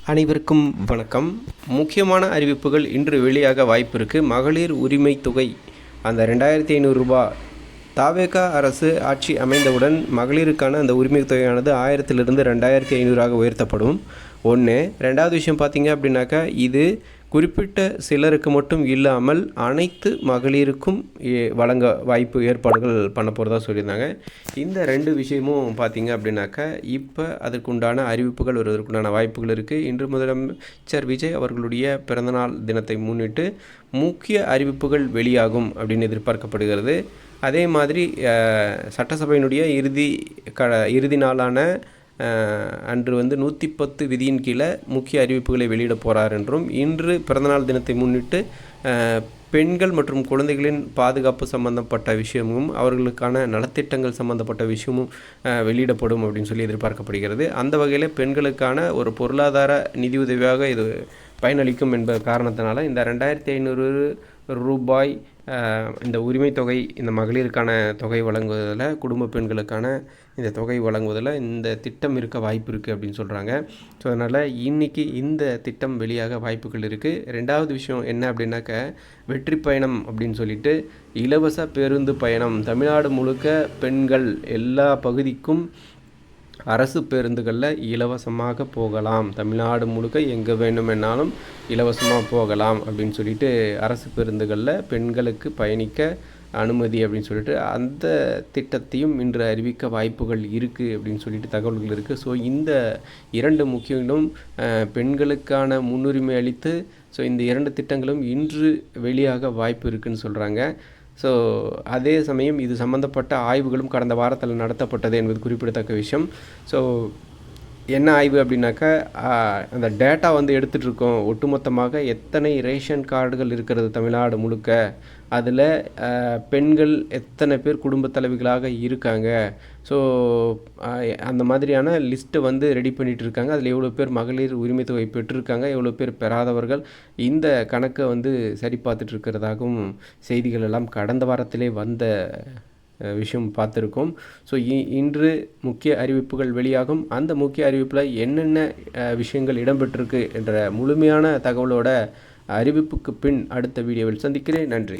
அனைவருக்கும் வணக்கம். முக்கியமான அறிவிப்புகள் இன்று வெளியாக வாய்ப்பு இருக்குது. மகளிர் உரிமை தொகை அந்த 2500 ரூபாய் தாவேகா அரசு ஆட்சி அமைந்தவுடன் மகளிருக்கான அந்த உரிமை தொகையானது 1000லிருந்து 2500 உயர்த்தப்படும். ரெண்டாவது விஷயம் பார்த்திங்க அப்படின்னாக்கா, இது குறிப்பிட்ட சிலருக்கு மட்டும் இல்லாமல் அனைத்து மகளிருக்கும் வழங்க வாய்ப்பு ஏற்பாடுகள் பண்ண போகிறதா சொல்லியிருந்தாங்க. இந்த 2 விஷயமும் பார்த்திங்க அப்படின்னாக்கா, இப்போ அதற்குண்டான அறிவிப்புகள் வருவதற்குண்டான வாய்ப்புகள் இருக்குது. இன்று முதலமைச்சர் விஜய் அவர்களுடைய பிறந்தநாள் தினத்தை முன்னிட்டு முக்கிய அறிவிப்புகள் வெளியாகும் அப்படின்னு எதிர்பார்க்கப்படுகிறது. அதே மாதிரி சட்டசபையினுடைய இறுதி நாளான அன்று 110 விதியின் கீழே முக்கிய அறிவிப்புகளை வெளியிட போகிறார் என்றும், இன்று பிறந்தநாள் தினத்தை முன்னிட்டு பெண்கள் மற்றும் குழந்தைகளின் பாதுகாப்பு சம்பந்தப்பட்ட விஷயமும் அவர்களுக்கான நலத்திட்டங்கள் சம்பந்தப்பட்ட விஷயமும் வெளியிடப்படும் அப்படின்னு சொல்லி எதிர்பார்க்கப்படுகிறது. அந்த வகையில் பெண்களுக்கான ஒரு பொருளாதார நிதியுதவியாக இது பயனளிக்கும் என்பது காரணத்தினால இந்த 2500 ரூபாய் இந்த உரிமை தொகை, இந்த மகளிருக்கான தொகை வழங்குவதில், குடும்ப பெண்களுக்கான இந்த தொகை வழங்குவதில் இந்த திட்டம் இருக்க வாய்ப்பு இருக்குது அப்படின்னு சொல்கிறாங்க. ஸோ அதனால் இன்றைக்கி இந்த திட்டம் வெளியாக வாய்ப்புகள் இருக்குது. ரெண்டாவது விஷயம் என்ன அப்படின்னாக்க, வெற்றி பயணம் அப்படின்னு சொல்லிட்டு இலவச பேருந்து பயணம் தமிழ்நாடு முழுக்க பெண்கள் எல்லா பகுதிக்கும் அரசு பேருந்துகளில் இலவசமாக போகலாம். தமிழ்நாடு முழுக்க எங்கே வேணுமென்னாலும் இலவசமாக போகலாம் அப்படின்னு சொல்லிட்டு அரசு பேருந்துகளில் பெண்களுக்கு பயணிக்க அனுமதி அப்படின்னு சொல்லிட்டு அந்த திட்டத்தையும் இன்று அறிவிக்க வாய்ப்புகள் இருக்குது அப்படின்னு சொல்லிட்டு தகவல்கள் இருக்குது. ஸோ இந்த 2 முக்கியங்களும் பெண்களுக்கான முன்னுரிமை அளித்து, ஸோ இந்த 2 திட்டங்களும் இன்று வெளியாக வாய்ப்பு இருக்குதுன்னு சொல்கிறாங்க. ஸோ அதே சமயம் இது சம்மந்தப்பட்ட ஆய்வுகளும் கடந்த வாரத்தில் நடத்தப்பட்டது என்பது குறிப்பிடத்தக்க விஷயம். ஸோ என்ன ஆய்வு அப்படின்னாக்கா, அந்த டேட்டா எடுத்துகிட்ருக்கோம். ஒட்டுமொத்தமாக எத்தனை ரேஷன் கார்டுகள் இருக்கிறது தமிழ்நாடு முழுக்க, அதில் பெண்கள் எத்தனை பேர் குடும்பத் தலைவிகளாக இருக்காங்க, ஸோ அந்த மாதிரியான லிஸ்ட்டை ரெடி பண்ணிகிட்டு இருக்காங்க. அதில் எவ்வளோ பேர் மகளிர் உரிமை தொகை பெற்றிருக்காங்க, எவ்வளோ பேர் பெறாதவர்கள், இந்த கணக்கை சரி பார்த்துட்ருக்கிறதாகவும் செய்திகள் எல்லாம் கடந்த வாரத்திலே வந்த விஷயம் பார்த்துருக்கோம். ஸோ இன்று முக்கிய அறிவிப்புகள் வெளியாகும். அந்த முக்கிய அறிவிப்பில் என்னென்ன விஷயங்கள் இடம்பெற்றிருக்கு என்ற முழுமையான தகவலோட அறிவிப்புக்கு பின் அடுத்த வீடியோவில் சந்திக்கிறேன். நன்றி.